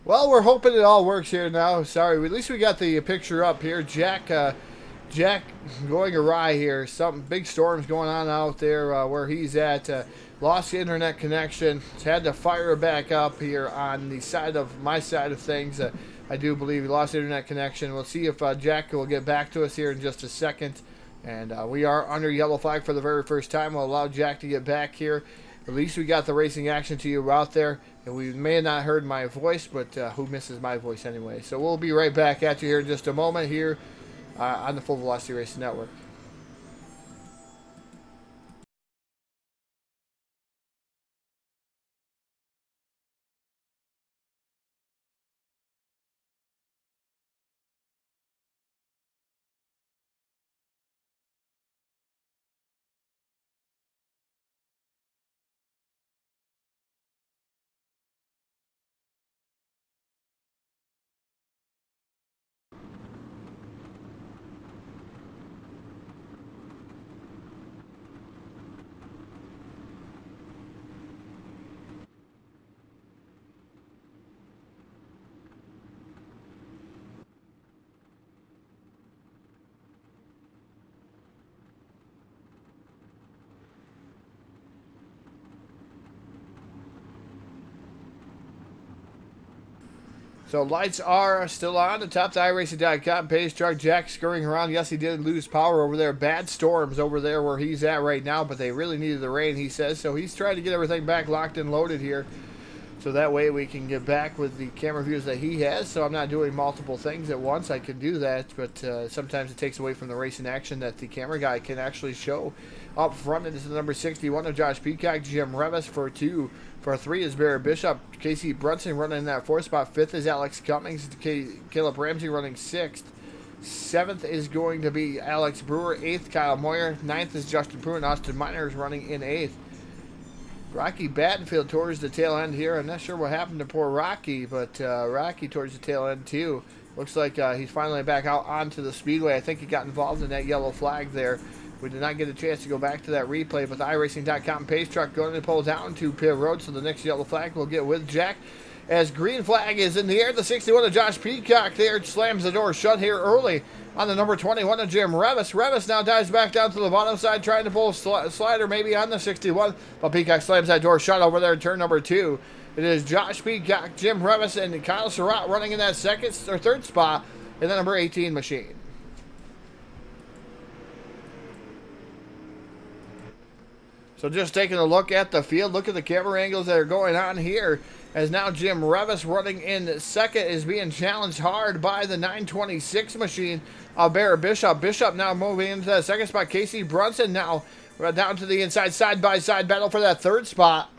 Well, we're hoping it all works here now. Sorry, at least we got the picture up here. Jack going awry here. Some big storms going on out there where he's at. Lost the internet connection. Had to fire back up here on the side of my side of things. I do believe he lost internet connection. We'll see if Jack will get back to us here in just a second. And we are under yellow flag for the very first time. We'll allow Jack to get back here. At least we got the racing action to you out there. And we may have not heard my voice, but who misses my voice anyway? So we'll be right back at you here in just a moment here on the Full Velocity Racing Network. So lights are still on. The top to iRacing.com page. Truck Jack scurrying around. Yes, he did lose power over there. Bad storms over there where he's at right now, but they really needed the rain, he says. So he's trying to get everything back locked and loaded here. So that way we can get back with the camera views that he has. So I'm not doing multiple things at once. I can do that, but sometimes it takes away from the racing action that the camera guy can actually show. Up front, it is the number 61 of Josh Peacock. Jim Revis for 2. For 3 is Barrett Bishop. Casey Brunson running in that 4th spot. 5th is Alex Cummings. Caleb Ramsey running 6th. 7th is going to be Alex Brewer. 8th, Kyle Moyer. 9th is Justin Pruitt. Austin Miners running in 8th. Rocky Battenfield towards the tail end here. I'm not sure what happened to poor Rocky, but Rocky towards the tail end too. Looks like he's finally back out onto the speedway. I think he got involved in that yellow flag there. We did not get a chance to go back to that replay, but the iRacing.com pace truck going to pull down to pit road, so the next yellow flag will get with Jack. As green flag is in the air, the 61 of Josh Peacock there slams the door shut here early on the number 21 of Jim Revis. Revis now dives back down to the bottom side, trying to pull a slider maybe on the 61, but Peacock slams that door shut over there in turn number 2. It is Josh Peacock, Jim Revis, and Kyle Surratt running in that second or third spot in the number 18 machine. So just taking a look at the field, look at the camera angles that are going on here. As now Jim Revis running in second is being challenged hard by the 926 machine of Barrett Bishop. Bishop now moving into that second spot. Casey Brunson now down to the inside, side-by-side battle for that third spot.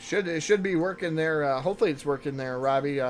It should be working there. Hopefully it's working there, Robbie.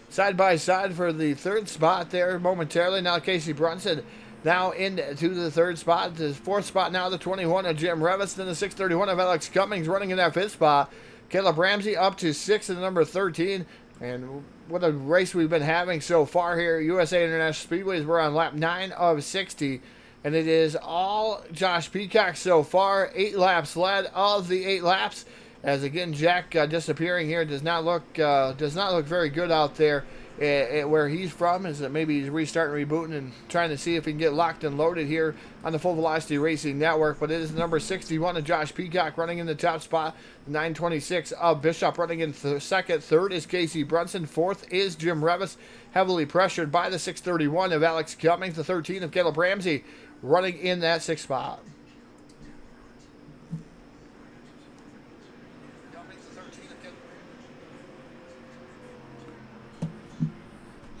Side by side for the third spot there momentarily. Now Casey Brunson now into the third spot. The 4th spot now the 21 of Jim Revis. Then the 631 of Alex Cummings running in that 5th spot. Caleb Ramsey up to 6th in the number 13. And what a race we've been having so far here. USA International Speedways, we're on lap 9 of 60. And it is all Josh Peacock so far. 8 laps led of the 8 laps. As again, Jack disappearing here does not look very good out there. Where he's from is that maybe he's restarting, rebooting, and trying to see if he can get locked and loaded here on the Full Velocity Racing Network. But it is number 61 of Josh Peacock running in the top spot. 926 of Bishop running in second. Third is Casey Brunson. 4th is Jim Revis, heavily pressured by the 631 of Alex Cummings. The 13 of Caleb Ramsey running in that 6th spot.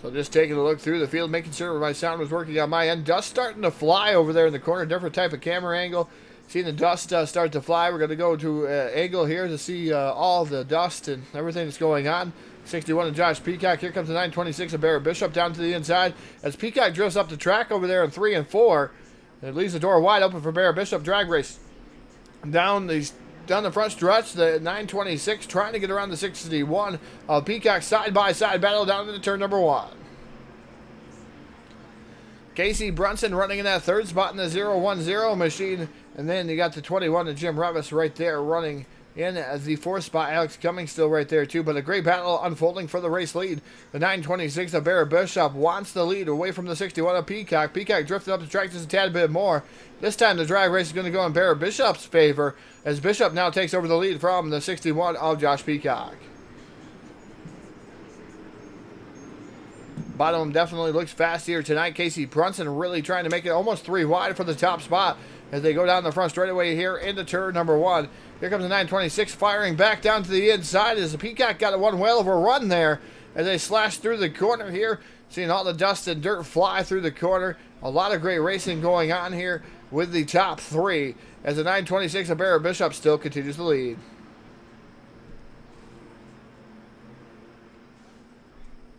So just taking a look through the field, making sure my sound was working on my end. Dust starting to fly over there in the corner, different type of camera angle. Seeing the dust start to fly. We're going to go to angle here to see all the dust and everything that's going on. 61 of Josh Peacock. Here comes the 926 of Barrett Bishop down to the inside. As Peacock drifts up the track over there in 3 and 4. And it leaves the door wide open for Barrett Bishop. Drag race down the front stretch. The 926 trying to get around the 61 of Peacock. Side-by-side battle down into turn number 1. Casey Brunson running in that third spot in the 0-1-0 machine. And then you got the 21 and Jim Revis right there running in the fourth spot. Alex Cummings still right there too. But a great battle unfolding for the race lead. The 926 of Barrett Bishop wants the lead away from the 61 of Peacock. Peacock drifted up the track just a tad bit more. This time the drag race is going to go in Barrett Bishop's favor as Bishop now takes over the lead from the 61 of Josh Peacock. Bottom definitely looks fast here tonight. Casey Brunson really trying to make it almost 3 wide for the top spot as they go down the front straightaway here into turn number 1. Here comes the 926 firing back down to the inside as the Peacock got one whale of a run there as they slash through the corner here. Seeing all the dust and dirt fly through the corner. A lot of great racing going on here with the top 3 as the 926 of Barrett Bishop still continues to lead.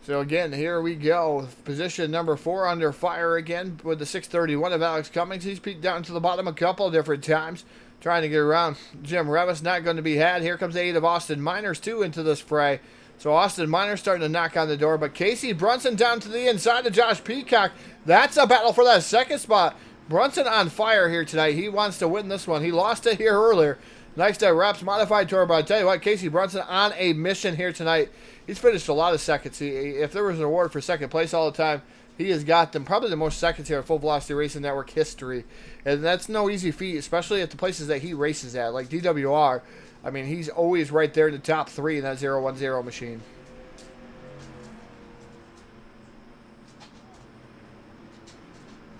So again, here we go. Position number 4 under fire again with the 631 of Alex Cummings. He's peeked down to the bottom a couple of different times, trying to get around Jim Revis. Not going to be had. Here comes the 8 of Austin Miners too into this fray. So Austin Miners starting to knock on the door, but Casey Brunson down to the inside of Josh Peacock. That's a battle for that second spot. Brunson on fire here tonight. He wants to win this one. He lost it here earlier. Nice to Reps Modified Tour, but I tell you what, Casey Brunson on a mission here tonight. He's finished a lot of seconds. If there was an award for second place all the time, he has got them. Probably the most seconds here in Full Velocity Racing Network history. And that's no easy feat, especially at the places that he races at, like DWR. I mean, he's always right there in the top 3 in that 0-1-0 machine.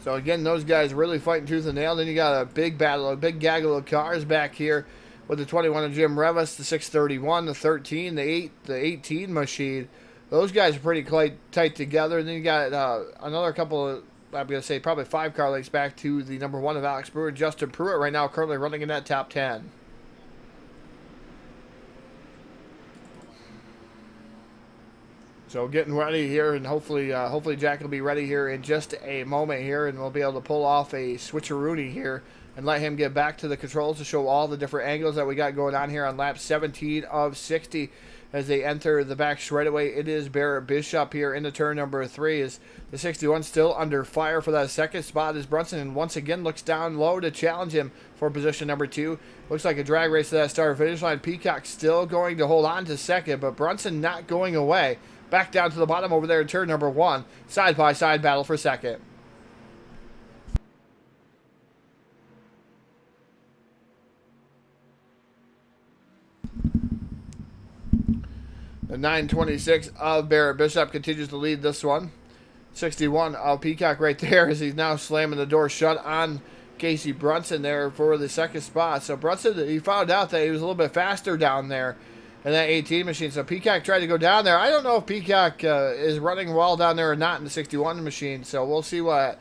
So again, those guys really fighting tooth and nail. Then you got a big battle, a big gaggle of cars back here with the 21 of Jim Revis, the 631, the 13, the 8, the 18 machine. Those guys are pretty tight together. And then you got another couple of, I'm going to say probably 5 car lengths back to the number 1 of Alex Brewer, Justin Pruitt, right now currently running in that top 10. So getting ready here, and hopefully Jack will be ready here in just a moment here, and we'll be able to pull off a switcheroonie here and let him get back to the controls to show all the different angles that we got going on here on lap 17 of 60 as they enter the back straightaway. It is Barrett Bishop here into turn number 3. Is the 61 still under fire for that second spot as Brunson once again looks down low to challenge him for position number 2. Looks like a drag race to that start finish line. Peacock still going to hold on to second, but Brunson not going away. Back down to the bottom over there in turn number 1. Side-by-side battle for second. The 926 of Barrett Bishop continues to lead this one. 61 of Peacock right there as he's now slamming the door shut on Casey Brunson there for the second spot. So Brunson, he found out that he was a little bit faster down there in that 18 machine. So Peacock tried to go down there. I don't know if Peacock is running well down there or not in the 61 machine. So we'll see what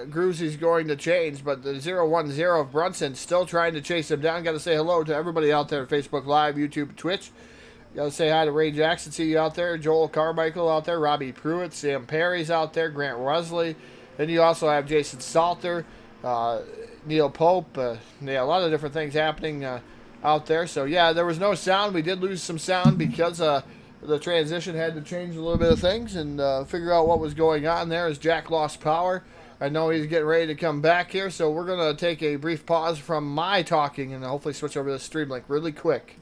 grooves he's going to change. But the 0-1-0 of Brunson still trying to chase him down. Got to say hello to everybody out there at Facebook Live, YouTube, Twitch. Got to say hi to Ray Jackson. See you out there. Joel Carmichael out there. Robbie Pruitt. Sam Perry's out there. Grant Wesley. Then you also have Jason Salter. Neil Pope. Yeah, a lot of different things happening out there. So yeah, there was no sound. We did lose some sound because the transition had to change a little bit of things and figure out what was going on there as Jack lost power. I know he's getting ready to come back here, so we're going to take a brief pause from my talking and hopefully switch over to the stream link really quick.